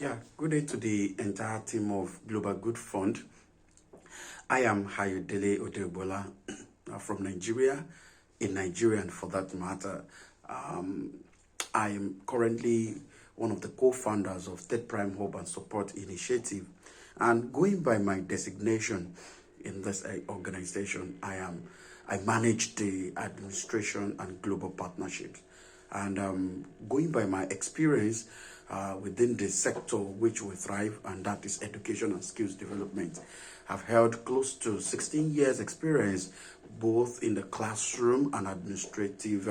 Yeah, good day to the entire team of Global Good Fund. I am Hayodele Odebola from Nigeria, a Nigerian for that matter. Um, I am currently one of the co-founders of TedPrime Hope and Support Initiative. And going by my designation in this organization, I manage the administration and global partnerships. And going by my experience within the sector which we thrive, and that is education and skills development, I've held close to 16 years experience both in the classroom and administrative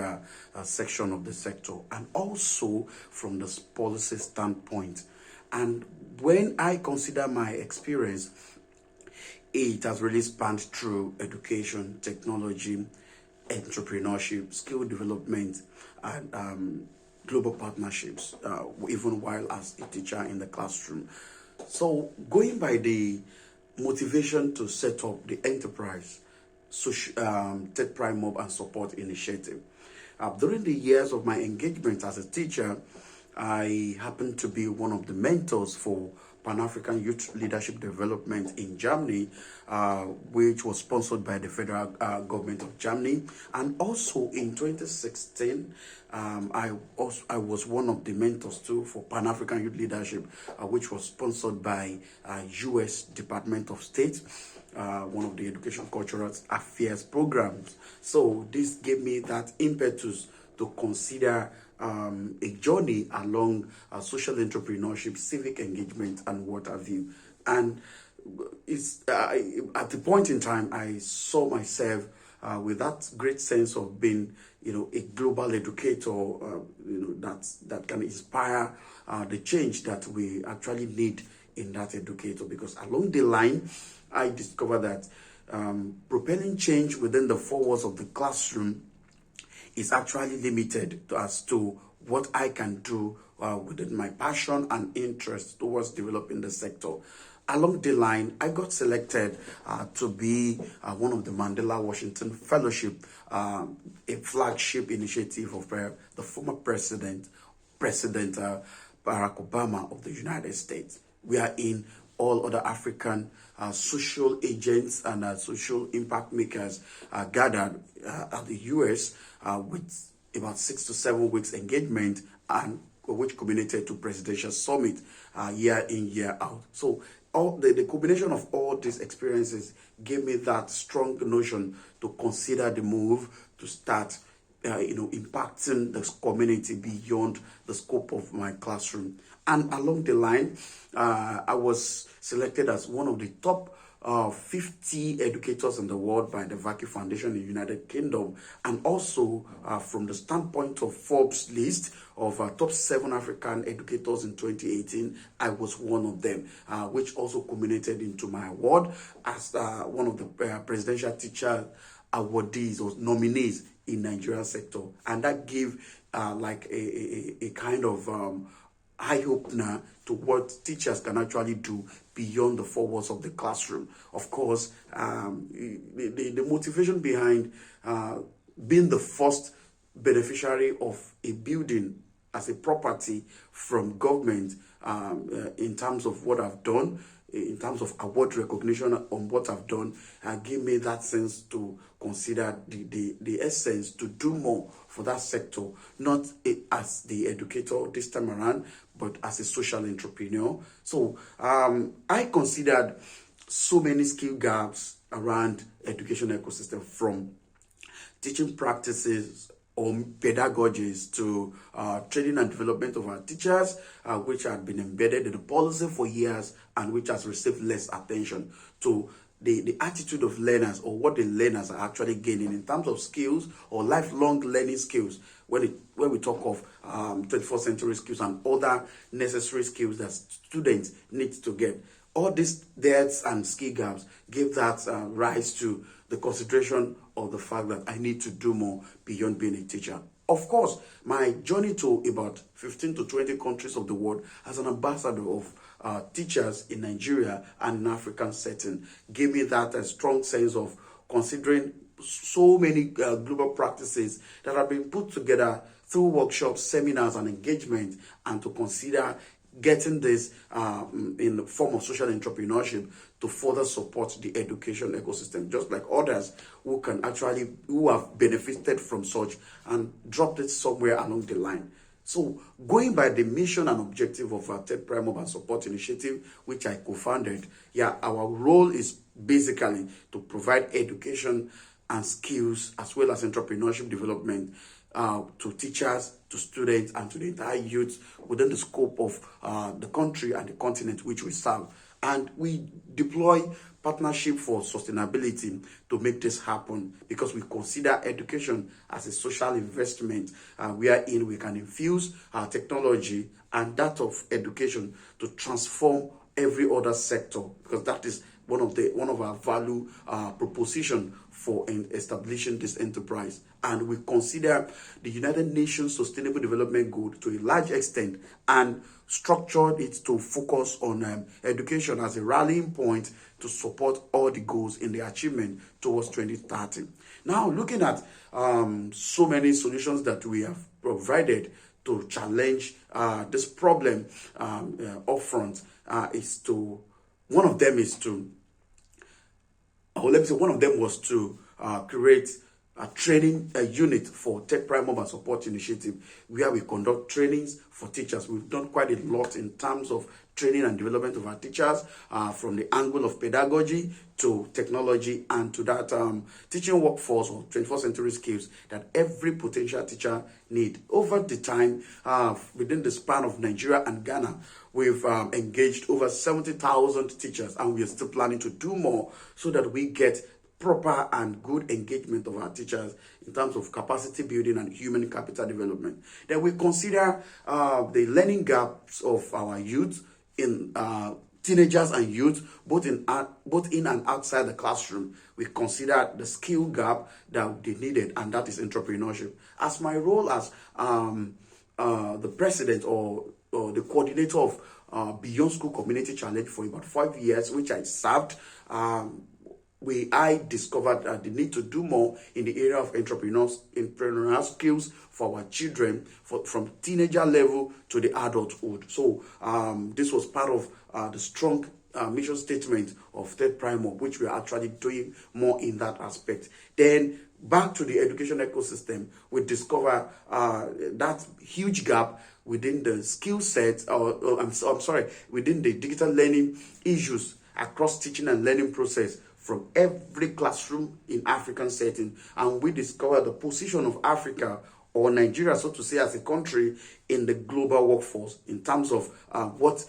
section of the sector, and also from the policy standpoint. And when I consider my experience, it has really spanned through education, technology, entrepreneurship, skill development, and global partnerships, even while as a teacher in the classroom. So, going by the motivation to set up the enterprise, TedPrime Mob and Support Initiative. During the years of my engagement as a teacher, I happened to be one of the mentors for Pan-African Youth Leadership Development in Germany, which was sponsored by the federal government of Germany. And also in 2016, I was one of the mentors too for Pan-African Youth Leadership, which was sponsored by U.S. Department of State, one of the Education Cultural Affairs programs. So this gave me that impetus to consider a journey along social entrepreneurship, civic engagement, and what have you. And it's at the point in time I saw myself with that great sense of being, a global educator, that can inspire the change that we actually need in that educator. Because along the line, I discovered that propelling change within the four walls of the classroom is actually limited as to what I can do within my passion and interest towards developing the sector. Along the line, I got selected to be one of the Mandela Washington Fellowship, a flagship initiative of the former President Barack Obama of the United States. We are in all other African social agents and social impact makers gathered at the U.S. With about 6 to 7 weeks engagement, and which culminated to presidential summit year in, year out. So all the combination of all these experiences gave me that strong notion to consider the move to start impacting the community beyond the scope of my classroom. And along the line, I was selected as one of the top 50 educators in the world by the Vaki Foundation in the United Kingdom, and also from the standpoint of Forbes list of top 7 African educators in 2018, I was one of them, which also culminated into my award as one of the presidential teacher awardees or nominees in Nigerian sector. And that gave like a kind of eye opener to what teachers can actually do beyond the four walls of the classroom. Of course, the motivation behind being the first beneficiary of a building as a property from government in terms of what I've done, in terms of award recognition on what I've done, gave me that sense to consider the essence to do more for that sector, not as the educator this time around, but as a social entrepreneur. So I considered so many skill gaps around education ecosystem, from teaching practices or pedagogies to training and development of our teachers, which had been embedded in the policy for years and which has received less attention, to the attitude of learners, or what the learners are actually gaining in terms of skills or lifelong learning skills when we talk of 21st century skills and other necessary skills that students need to get. All these depths and skill gaps give that rise to the consideration of the fact that I need to do more beyond being a teacher. Of course, my journey to about 15 to 20 countries of the world as an ambassador of teachers in Nigeria and in African setting gave me that strong sense of considering so many global practices that have been put together through workshops, seminars, and engagement, and to consider getting this in the form of social entrepreneurship to further support the education ecosystem, just like others who have benefited from such and dropped it somewhere along the line. So, going by the mission and objective of our TedPrime Mobile Support Initiative, which I co-founded, our role is basically to provide education and skills as well as entrepreneurship development to teachers, to students, and to the entire youth within the scope of the country and the continent which we serve. And we deploy partnership for sustainability to make this happen, because we consider education as a social investment wherein we can infuse our technology and that of education to transform every other sector, because that is one of our value proposition for establishing this enterprise. And we consider the United Nations Sustainable Development Goal to a large extent and structured it to focus on education as a rallying point to support all the goals in the achievement towards 2030. Now, looking at so many solutions that we have provided to challenge this problem upfront, one of them was to create a training unit for TedPrime Mobile Support Initiative, where we conduct trainings for teachers. We've done quite a lot in terms of training and development of our teachers, from the angle of pedagogy to technology and to that teaching workforce or 21st century skills that every potential teacher need. Over the time, within the span of Nigeria and Ghana, we've engaged over 70,000 teachers, and we are still planning to do more so that we get proper and good engagement of our teachers in terms of capacity building and human capital development. Then we consider the learning gaps of our youth, in teenagers and youth, both in and outside the classroom. We consider the skill gap that they needed, and that is entrepreneurship. As my role as the president or the coordinator of Beyond School Community Challenge for about 5 years, which I served, I discovered the need to do more in the area of entrepreneurial skills for our children, from teenager level to the adulthood. So this was part of the strong mission statement of TedPrime, which we are actually doing more in that aspect. Then back to the education ecosystem, we discover that huge gap within the skill set, within the digital learning issues across teaching and learning process from every classroom in African setting. And we discover the position of Africa, or Nigeria, so to say, as a country in the global workforce in terms of what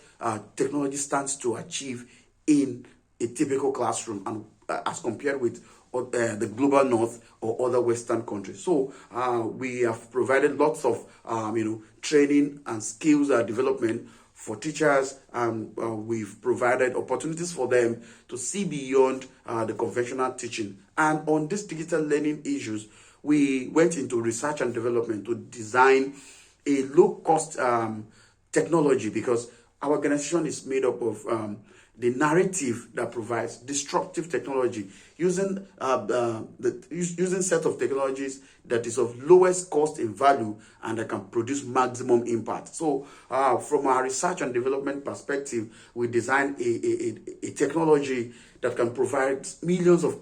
technology stands to achieve in a typical classroom, and as compared with the global north or other Western countries. So we have provided lots of training and skills development for teachers, and we've provided opportunities for them to see beyond the conventional teaching. And on these digital learning issues, we went into research and development to design a low-cost technology, because our organization is made up of the narrative that provides disruptive technology, using using set of technologies that is of lowest cost in value and that can produce maximum impact. So from our research and development perspective, we designed a technology that can provide millions of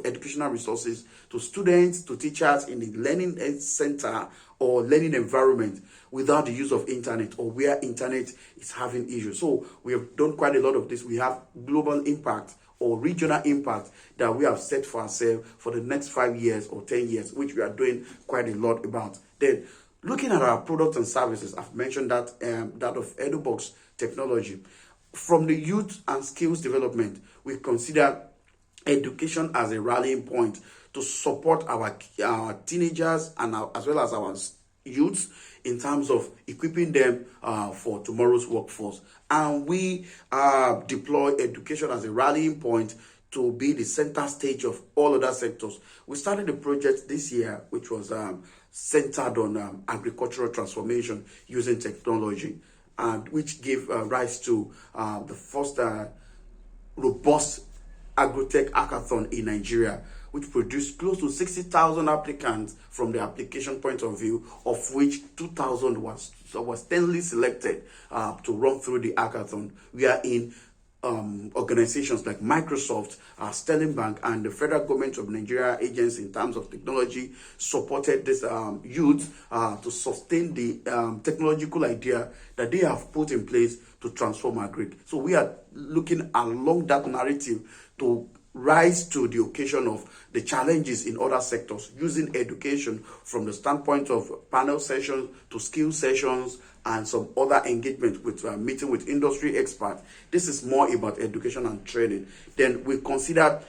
educational resources to students, to teachers in the learning center or learning environment without the use of internet, or where internet is having issues. So we have done quite a lot of this. We have global impact or regional impact that we have set for ourselves for the next 5 years or 10 years, which we are doing quite a lot about. Then, looking at our products and services, I've mentioned that that of EduBox technology. From the youth and skills development, we consider education as a rallying point to support our teenagers and as well as our youths in terms of equipping them for tomorrow's workforce. And we deploy education as a rallying point to be the center stage of all other sectors. We started a project this year which was centered on agricultural transformation using technology, and which gave rise to the first robust agrotech hackathon in Nigeria, which produced close to 60,000 applicants from the application point of view, of which 2,000 was was 10ly selected to run through the hackathon. We are in organizations like Microsoft, Sterling Bank, and the federal government of Nigeria agents in terms of technology supported this youth to sustain the technological idea that they have put in place to transform agric. So we are looking along that narrative to rise to the occasion of the challenges in other sectors, using education from the standpoint of panel sessions to skill sessions and some other engagement with meeting with industry experts. This is more about education and training. Then we consider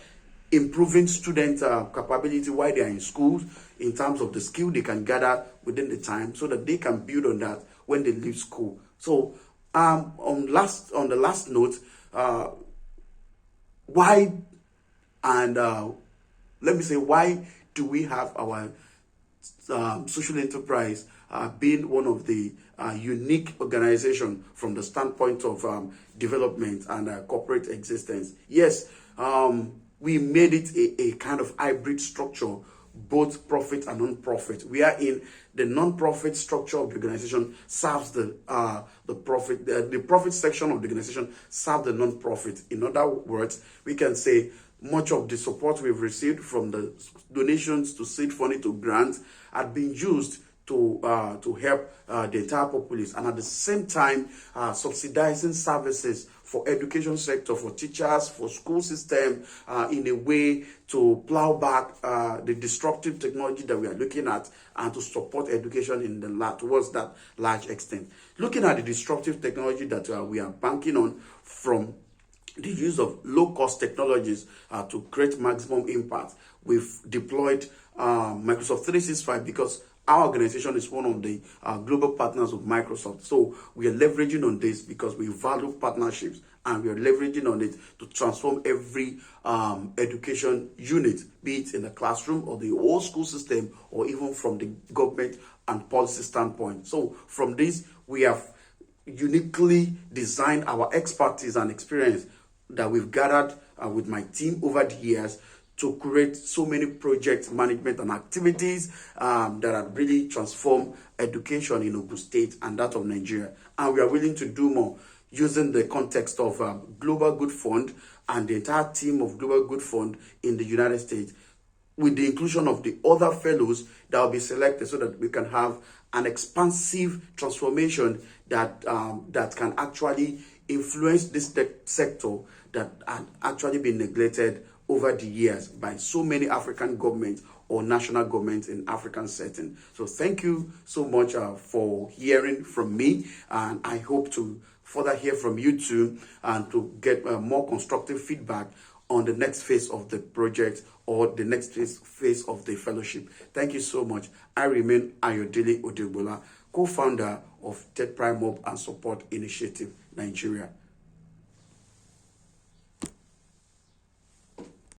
improving student capability while they are in schools in terms of the skill they can gather within the time so that they can build on that when they leave school. So on the last note, why do we have our social enterprise being one of the unique organization from the standpoint of development and corporate existence? Yes, we made it a kind of hybrid structure, both profit and non-profit. We are in the non-profit structure of the organization serves the profit. The profit section of the organization serves the non-profit. In other words, we can say much of the support we've received from the donations to seed funding to grants had been used to help the entire populace, and at the same time subsidizing services for education sector, for teachers, for school system, in a way to plow back the disruptive technology that we are looking at and to support education in the towards that large extent. Looking at the disruptive technology that we are banking on, from the use of low-cost technologies to create maximum impact, we've deployed Microsoft 365 because our organization is one of the global partners of Microsoft. So we are leveraging on this because we value partnerships, and we are leveraging on it to transform every education unit, be it in the classroom or the whole school system, or even from the government and policy standpoint. So from this, we have uniquely designed our expertise and experience that we've gathered with my team over the years to create so many project management and activities that have really transformed education in Ogun State and that of Nigeria. And we are willing to do more using the context of Global Good Fund and the entire team of Global Good Fund in the United States, with the inclusion of the other fellows that will be selected, so that we can have an expansive transformation that that can actually influence this sector that had actually been neglected over the years by so many African governments or national governments in African setting. So thank you so much for hearing from me, and I hope to further hear from you too, and to get more constructive feedback on the next phase of the project or the next phase of the fellowship. Thank you so much. I remain Ayodele Odegbola, co-founder of TedPrime Mob and Support Initiative, Nigeria.